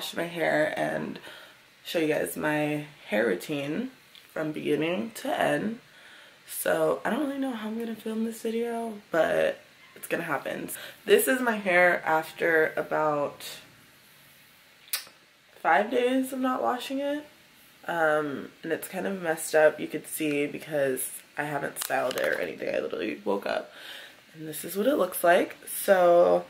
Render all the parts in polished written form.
wash my hair and show you guys my hair routine from beginning to end. So I don't really know how I'm gonna film this video, but it's gonna happen. This is my hair after about 5 days of not washing it. And it's kind of messed up, you could see, because I haven't styled it or anything. I literally woke up and this is what it looks like. So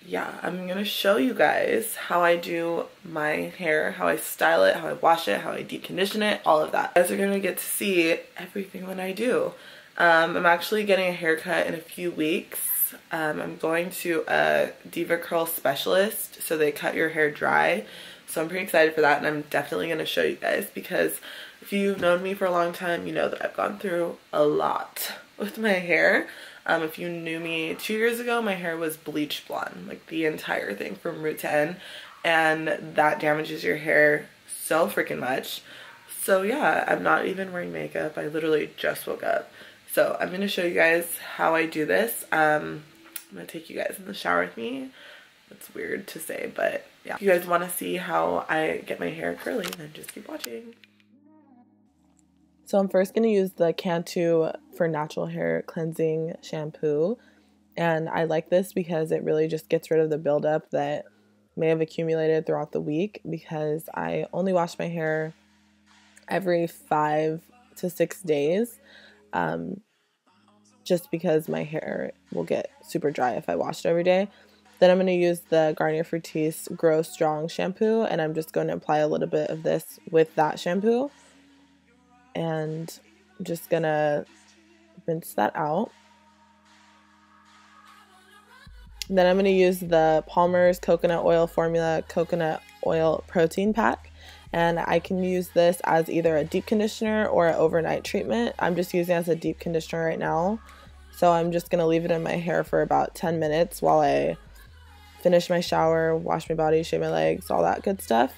yeah, I'm gonna show you guys how I do my hair, how I style it, how I wash it, how I deep condition it, all of that. You guys are gonna get to see everything that I do. I'm actually getting a haircut in a few weeks. I'm going to a Diva Curl specialist, so they cut your hair dry. So I'm pretty excited for that, and I'm definitely going to show you guys, because if you've known me for a long time, you know that I've gone through a lot with my hair. If you knew me 2 years ago, my hair was bleach blonde, like the entire thing from root to end, and that damages your hair so freaking much. So yeah, I'm not even wearing makeup. I literally just woke up. So I'm going to show you guys how I do this. I'm going to take you guys in the shower with me. It's weird to say, but yeah. If you guys want to see how I get my hair curly, then just keep watching. So I'm first going to use the Cantu for natural hair cleansing shampoo. And I like this because it really just gets rid of the buildup that may have accumulated throughout the week, because I only wash my hair every 5 to 6 days. Just because my hair will get super dry if I wash it every day. Then I'm going to use the Garnier Fructis Grow Strong shampoo, and I'm just going to apply a little bit of this with that shampoo. And I'm just going to rinse that out. Then I'm going to use the Palmer's Coconut Oil Formula Coconut Oil Protein Pack. And I can use this as either a deep conditioner or an overnight treatment. I'm just using it as a deep conditioner right now. So I'm just going to leave it in my hair for about 10 minutes while I finish my shower, wash my body, shave my legs, all that good stuff.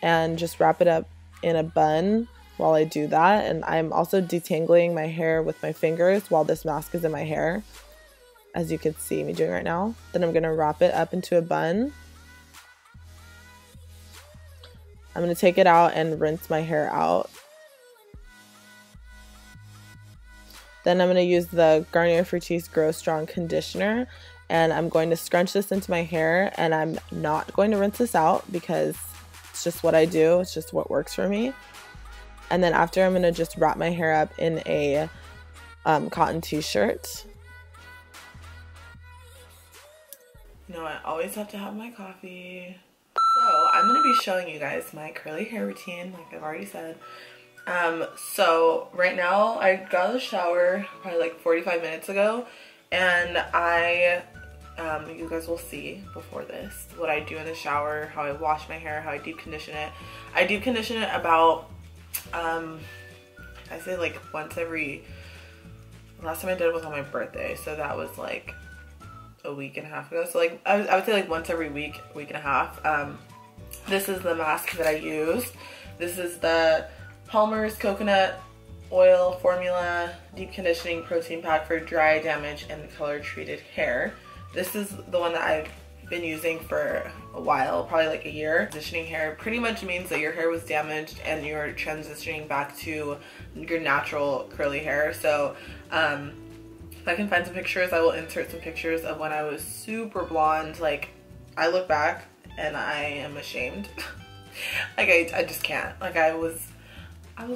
And just wrap it up in a bun while I do that. And I'm also detangling my hair with my fingers while this mask is in my hair, as you can see me doing right now. Then I'm going to wrap it up into a bun. I'm going to take it out and rinse my hair out. Then I'm going to use the Garnier Fructis Grow Strong Conditioner, and I'm going to scrunch this into my hair, and I'm not going to rinse this out because it's just what I do. It's just what works for me. And then after, I'm going to just wrap my hair up in a cotton t-shirt. You know, I always have to have my coffee. So I'm going to be showing you guys my curly hair routine, like I've already said. So right now I got out of the shower probably like 45 minutes ago, and you guys will see before this what I do in the shower, how I wash my hair, how I deep condition it. I deep condition it about, I say like once every, last time I did it was on my birthday, so that was like a week and a half ago. So like I would say like once every week and a half. This is the mask that I use. This is the Palmer's Coconut Oil Formula Deep Conditioning Protein Pack for dry, damaged, and color treated hair. This is the one that I've been using for a while, probably like a year. Transitioning hair pretty much means that your hair was damaged and you're transitioning back to your natural curly hair. So if I can find some pictures, I will insert some pictures of when I was super blonde. Like, I look back and I am ashamed. Like, I just can't. Like, I was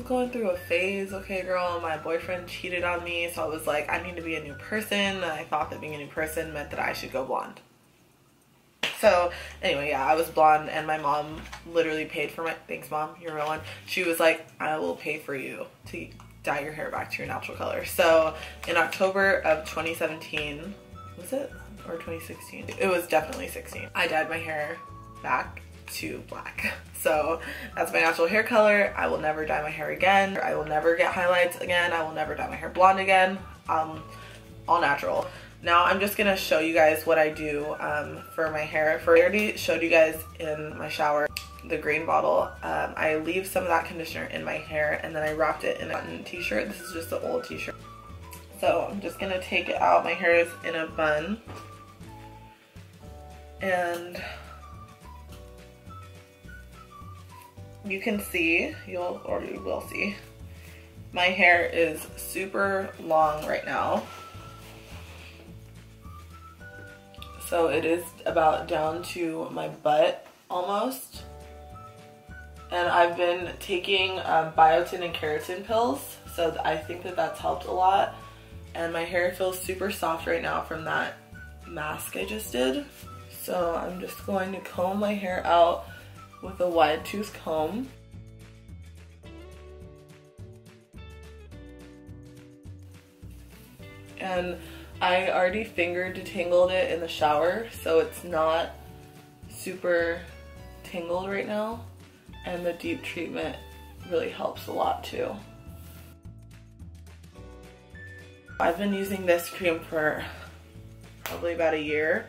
going through a phase, okay girl, my boyfriend cheated on me, so I was like, I need to be a new person, and I thought that being a new person meant that I should go blonde. So anyway, yeah, I was blonde, and my mom literally paid for my, thanks mom, you're a real one. She was like, I will pay for you to dye your hair back to your natural color. So in October of 2017, was it? Or 2016? It was definitely 16. I dyed my hair back to black. So that's my natural hair color. I will never dye my hair again. I will never get highlights again. I will never dye my hair blonde again. All natural. Now I'm just gonna show you guys what I do for my hair. I already showed you guys in my shower the green bottle. I leave some of that conditioner in my hair, and then I wrapped it in a cotton t-shirt. This is just an old t-shirt. So I'm just gonna take it out. My hair is in a bun. And you can see, you will see, my hair is super long right now. So it is about down to my butt almost. And I've been taking biotin and keratin pills, so I think that that's helped a lot. And my hair feels super soft right now from that mask I just did. So I'm just going to comb my hair out with a wide tooth comb. And I already finger detangled it in the shower, so it's not super tangled right now. And the deep treatment really helps a lot too. I've been using this cream for probably about a year,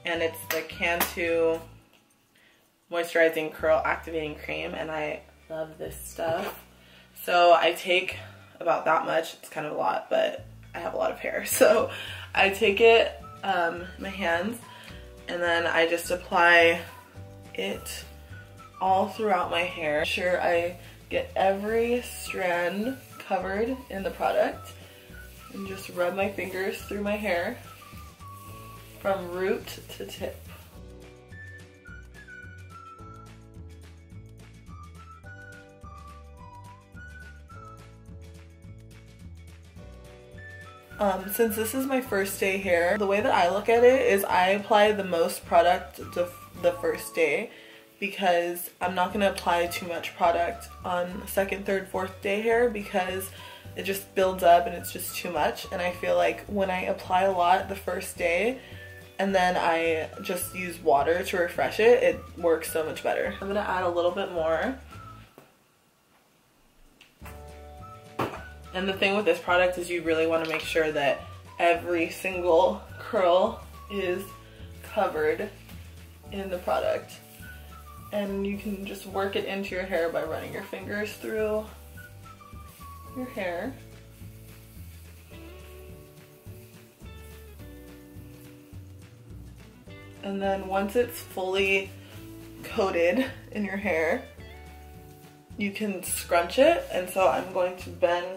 and it's the Cantu Moisturizing Curl Activating Cream, and I love this stuff. So I take about that much. It's kind of a lot, but I have a lot of hair. So I take it in my hands, and then I just apply it all throughout my hair. Sure, I get every strand covered in the product, and just rub my fingers through my hair from root to tip. Since this is my first day hair, the way that I look at it is I apply the most product the first day, because I'm not going to apply too much product on second, third, fourth day hair, because it just builds up and it's just too much. And I feel like when I apply a lot the first day and then I just use water to refresh it, it works so much better. I'm going to add a little bit more. And the thing with this product is you really want to make sure that every single curl is covered in the product. And you can just work it into your hair by running your fingers through your hair. And then once it's fully coated in your hair, you can scrunch it. And so I'm going to bend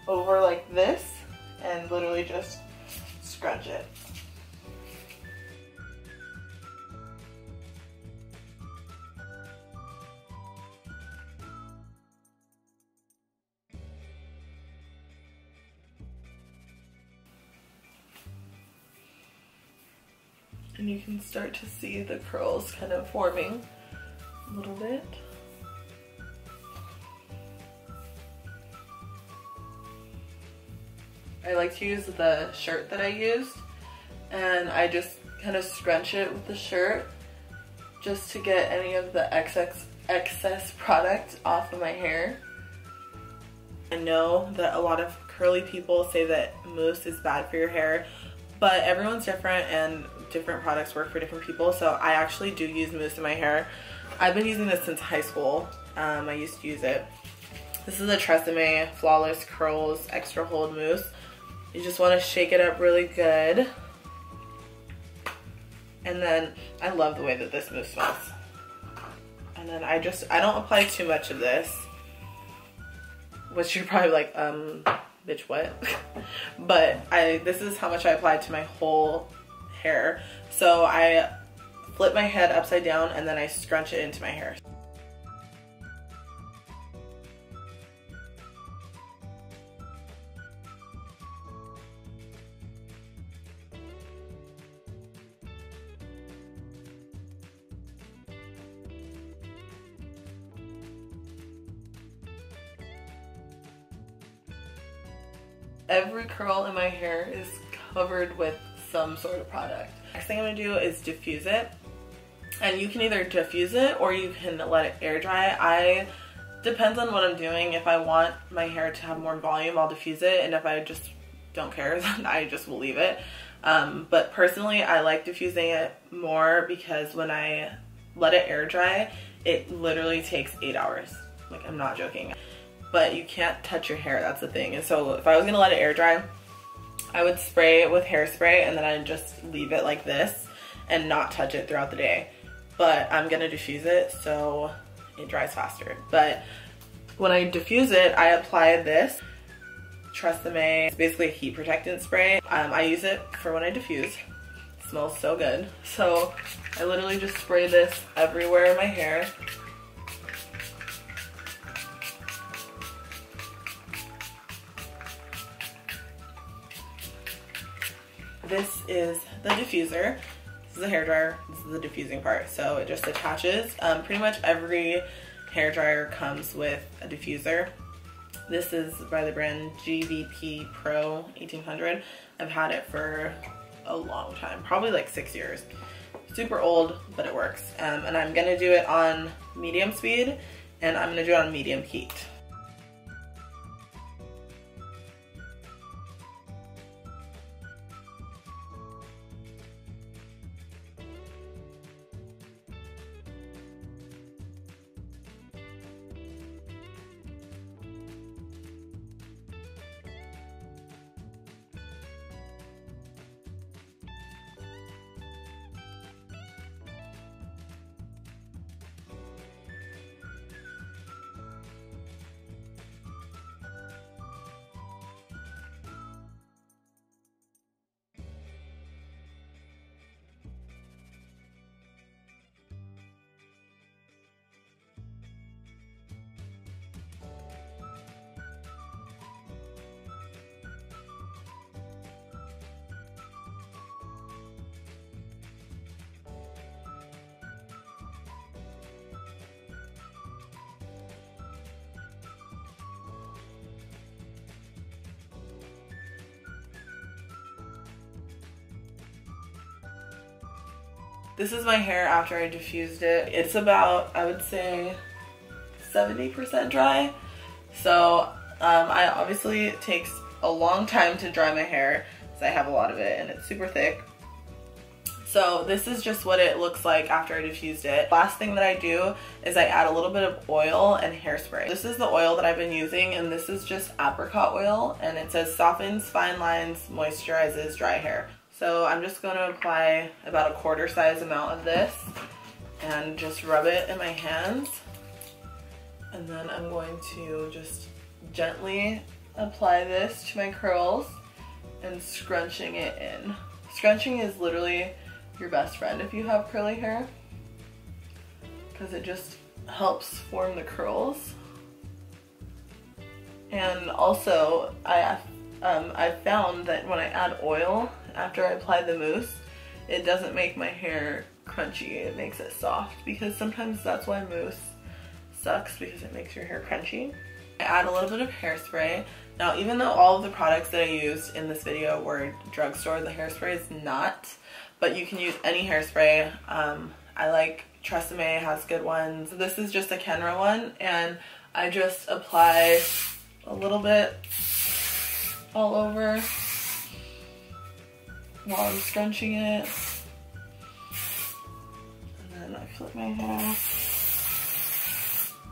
over like this and literally just scrunch it. And you can start to see the curls kind of forming a little bit. I like to use the shirt that I used, and I just kind of scrunch it with the shirt just to get any of the excess product off of my hair. I know that a lot of curly people say that mousse is bad for your hair, but everyone's different and different products work for different people. So I actually do use mousse in my hair. I've been using this since high school. I used to use it. This is a Tresemme Flawless Curls Extra Hold Mousse. You just want to shake it up really good. And then I love the way that this mousse smells. And then I don't apply too much of this, which you're probably like, bitch, what? But this is how much I applied to my whole hair. So I flip my head upside down and then I scrunch it into my hair. Every curl in my hair is covered with some sort of product. Next thing I'm going to do is diffuse it. And you can either diffuse it or you can let it air dry. Depends on what I'm doing. If I want my hair to have more volume, I'll diffuse it. And if I just don't care, then I just will leave it. But personally, I like diffusing it more because when I let it air dry, it literally takes 8 hours. Like, I'm not joking. But you can't touch your hair, that's the thing. And so if I was gonna let it air dry, I would spray it with hairspray and then I'd just leave it like this and not touch it throughout the day. But I'm gonna diffuse it, so it dries faster. But when I diffuse it, I apply this Tresemme. It's basically a heat protectant spray. I use it for when I diffuse. It smells so good. So I literally just spray this everywhere in my hair. This is the diffuser. This is the hairdryer. This is the diffusing part. So it just attaches. Pretty much every hairdryer comes with a diffuser. This is by the brand GVP Pro 1800. I've had it for a long time, probably like 6 years. Super old, but it works. And I'm gonna do it on medium speed, and I'm gonna do it on medium heat. This is my hair after I diffused it. It's about, I would say, 70% dry. So I obviously it takes a long time to dry my hair because I have a lot of it and it's super thick. So this is just what it looks like after I diffused it. Last thing that I do is I add a little bit of oil and hairspray. This is the oil that I've been using, and this is just apricot oil, and it says softens fine lines, moisturizes dry hair. So I'm just going to apply about a quarter size amount of this and just rub it in my hands. And then I'm going to just gently apply this to my curls and scrunching it in. Scrunching is literally your best friend if you have curly hair, because it just helps form the curls. And also I've found that when I add oil after I apply the mousse, it doesn't make my hair crunchy, it makes it soft, because sometimes that's why mousse sucks, because it makes your hair crunchy. I add a little bit of hairspray. Now, even though all of the products that I used in this video were drugstore, the hairspray is not, but you can use any hairspray. I like Tresemme has good ones. This is just a Kenra one, and I just apply a little bit all over while I'm scrunching it. And then I flip my hair.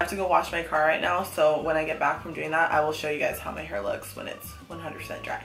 I have to go wash my car right now, so when I get back from doing that, I will show you guys how my hair looks when it's 100% dry.